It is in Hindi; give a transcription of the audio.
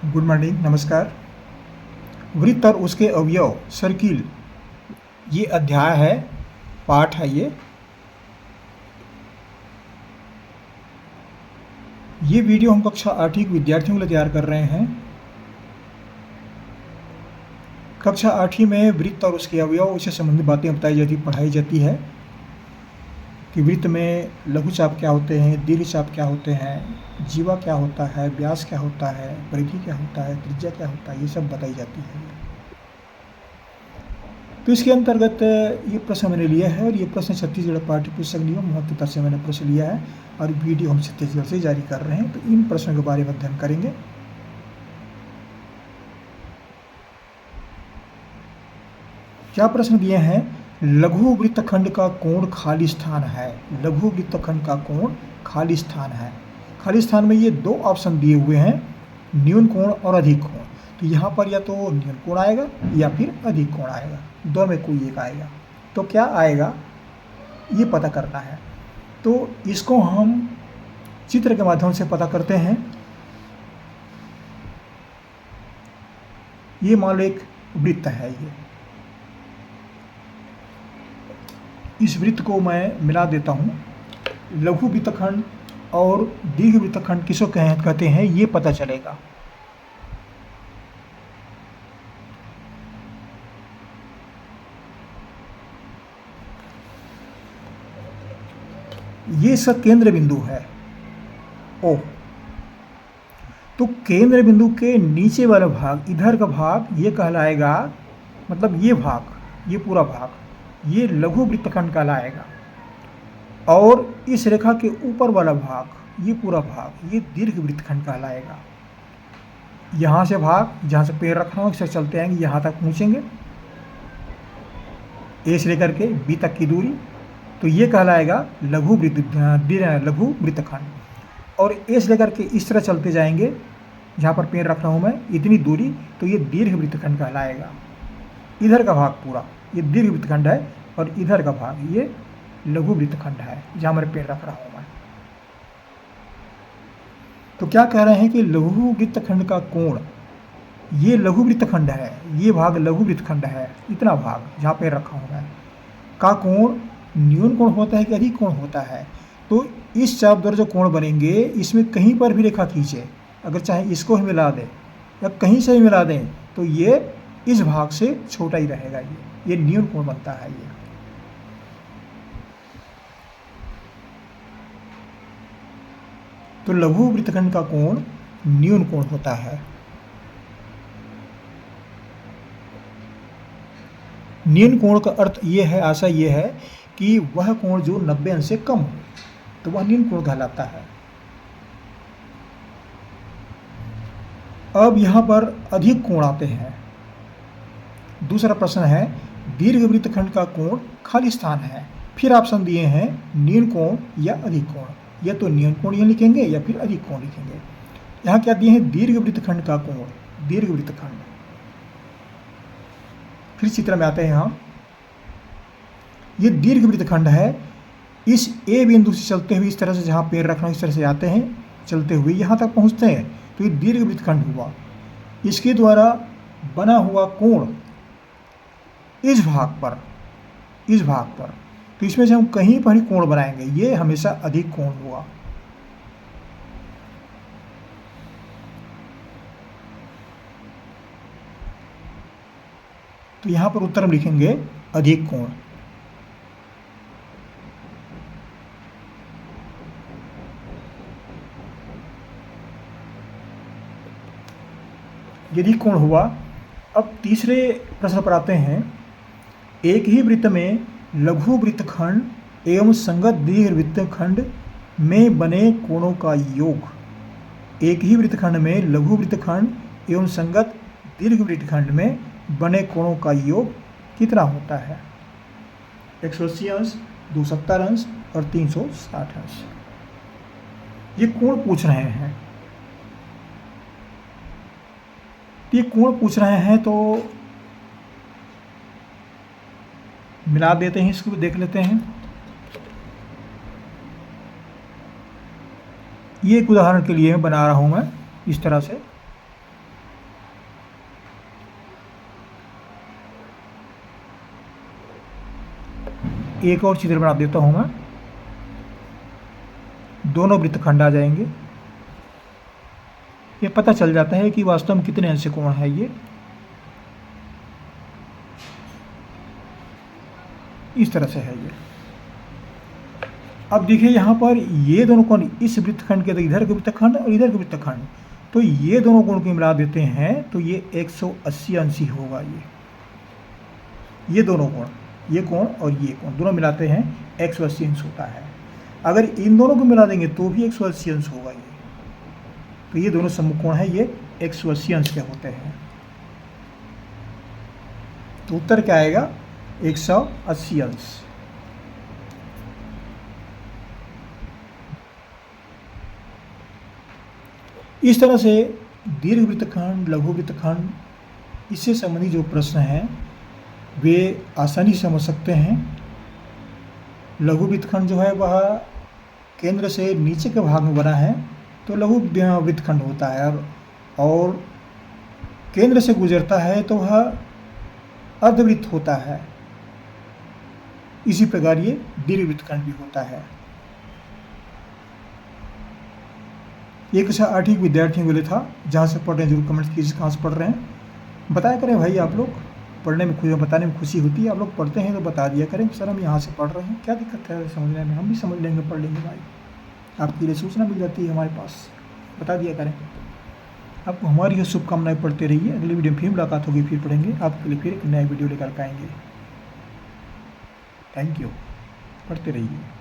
गुड मॉर्निंग, नमस्कार। वृत्त और उसके अवयव, सर्किल, ये अध्याय है, पाठ है ये वीडियो हम कक्षा 8वीं के विद्यार्थियों के लिए तैयार कर रहे हैं। कक्षा 8वीं में वृत्त और उसके अवयव से संबंधित बातें पढ़ाई जाती है कि वृत्त में लघु चाप क्या होते हैं, दीर्घ चाप क्या होते हैं, जीवा क्या होता है, व्यास क्या होता है, परिधि क्या होता है, त्रिज्या क्या होता है, ये सब बताई जाती है। तो इसके अंतर्गत ये प्रश्न मैंने लिया है और ये प्रश्न छत्तीसगढ़ पाठ्य पुस्तक नियम महत्वता से मैंने प्रश्न लिया है और वीडियो हम छत्तीसगढ़ से जारी कर रहे हैं। तो इन प्रश्नों के बारे में अध्ययन करेंगे। क्या प्रश्न दिए हैं? लघु वृत्तखंड का कोण खाली स्थान है। लघु वृत्तखंड का कोण खाली स्थान है। खाली स्थान में ये दो ऑप्शन दिए हुए हैं, न्यून कोण और अधिक कोण। तो यहाँ पर या तो न्यून कोण आएगा या फिर अधिक कोण आएगा, दो में कोई एक आएगा। तो क्या आएगा ये पता करना है। तो इसको हम चित्र के माध्यम से पता करते हैं। ये मान लो एक वृत्त है। इस वृत्त को मैं मिला देता हूँ। लघु वृत्तखंड और दीर्घ वृत्तखंड किसको कहते हैं ये पता चलेगा। ये इसका केंद्र बिंदु है O। तो केंद्र बिंदु के नीचे वाला भाग, इधर का भाग, ये कहलाएगा, मतलब ये भाग, ये पूरा भाग, ये लघु वृत्तखंड कहलाएगा। और इस रेखा के ऊपर वाला भाग, ये पूरा भाग, ये दीर्घ वृत्तखंड कहलाएगा। यहाँ से भाग, जहाँ से पैर रखना हो, इससे चलते आएंगे, यहाँ तक पहुँचेंगे, ए से लेकर के बी तक की दूरी, तो ये कहलाएगा लघु वृत्तखंड। और ए से लेकर के इस तरह चलते जाएंगे, जहाँ पर पैर रख रहा हूँ मैं, इतनी दूरी, तो ये दीर्घ वृत्तखंड कहलाएगा। इधर का भाग पूरा ये दीर्घ वृत्तखंड है और इधर का भाग ये लघु वृत्तखंड है, जहाँ मैं पैर रख रहा हूँ मैं। तो क्या कह रहे हैं कि लघु वृत्तखंड का कोण, ये लघु वृत्तखंड है, ये भाग लघु वृत्तखंड है, इतना भाग जहाँ पैर रखा हूँ मैं, का कोण न्यून कोण होता है कि अधिक कोण होता है। तो इस चाप द्वारा जो कोण बनेंगे, इसमें कहीं पर भी रेखा खींचे, अगर चाहे इसको ही मिला दें या कहीं से ही मिला दें, तो ये इस भाग से छोटा ही रहेगा। ये न्यून कोण बनता है। ये तो लघु वृत्तखंड का कोण न्यून कोण होता है। न्यून कोण का अर्थ ये है, आशा ये है कि वह कोण जो 90 अंश से कम हो, तो वह न्यून कोण कहलाता है। अब यहाँ पर अधिक कोण आते हैं। दूसरा प्रश्न है, दीर्घ वृत्तखंड का कोण खाली स्थान है। फिर ऑप्शन दिए हैं न्यून कोण या अधिक कोण। या तो न्यून कोण ये लिखेंगे या फिर अधिक कोण लिखेंगे। यहाँ क्या दिए हैं? दीर्घ वृत्तखंड का कोण, दीर्घ वृत्तखंड। फिर चित्र में आते हैं हम। ये दीर्घ वृत्तखंड है। इस ए बिंदु से चलते हुए इस तरह से, जहाँ पैर रखना इस तरह से आते हैं, चलते हुए यहाँ तक पहुँचते हैं, तो ये दीर्घ वृत्तखंड हुआ। इसके द्वारा बना हुआ कोण इस भाग पर, तो इसमें से हम कहीं पर ही कोण बनाएंगे, ये हमेशा अधिक कोण हुआ। तो यहाँ पर उत्तर हम लिखेंगे अधिक कोण। यदि कोण हुआ। अब तीसरे प्रश्न पर आते हैं। एक ही वृत्त में लघु वृत्तखंड एवं संगत दीर्घ वृत्तखंड में बने कोणों का योग। एक ही वृत्तखंड में लघु वृत्तखंड एवं संगत दीर्घ वृत्तखंड में बने कोणों का योग कितना होता है? 180 अंश, 270 अंश और 360 अंश। ये कोण पूछ रहे हैं। ये कोण पूछ रहे हैं तो मिला देते हैं, इसको भी देख लेते हैं। ये एक उदाहरण के लिए बना रहा हूँ मैं इस तरह से। एक और चित्र बना देता हूँ मैं। दोनों वृत्तखंड आ जाएंगे। ये पता चल जाता है कि वास्तव में कितने अंश कोण है ये। इस तरह से है ये। अब देखिए यहाँ पर ये दोनों कोण, इस वृत्तखंड के इधर के वृत्तखंड और इधर के वृत्तखंड, तो ये दोनों कोण को मिला देते हैं तो ये 180 अंश ही होगा। ये दोनों कोण, ये कोण और ये कोण दोनों मिलाते हैं 180 अंश होता है। अगर इन दोनों को मिला देंगे तो भी 180 अंश होगा ये। तो ये दोनों समकोण है, ये 180 अंश के होते हैं। तो उत्तर क्या आएगा? 180 अंश। इस तरह से दीर्घ वृत्तखंड, लघु वृत्तखंड, इससे संबंधित जो प्रश्न हैं वे आसानी से समझ सकते हैं। लघु वृत्तखंड जो है वह केंद्र से नीचे के भाग में बना है तो लघु वृत्तखंड होता है, और केंद्र से गुजरता है तो वह अर्धवृत्त होता है। इसी प्रकार ये दीर्घ वृत्तखंड भी होता है। एक कक्षा 8वीं विद्यार्थियों के लिए था। जहाँ से पढ़ रहे हैं जरूर कमेंट्स कीजिए कहाँ से पढ़ रहे हैं, बताया करें भाई। आप लोग पढ़ने में बताने में खुशी होती है। आप लोग पढ़ते हैं तो बता दिया करें सर हम यहाँ से पढ़ रहे हैं, क्या दिक्कत है समझने में, हम भी समझ लेंगे, पढ़ लेंगे भाई। आपके लिए सूचना मिल जाती है हमारे पास, बता दिया करें। आपको हमारी ये शुभकामनाएं, पढ़ते रहिए। अगली वीडियो में फिर मुलाकात होगी, फिर पढ़ेंगे आपके लिए, फिर एक नया वीडियो लेकर आएंगे। थैंक यू, पढ़ते रहिए।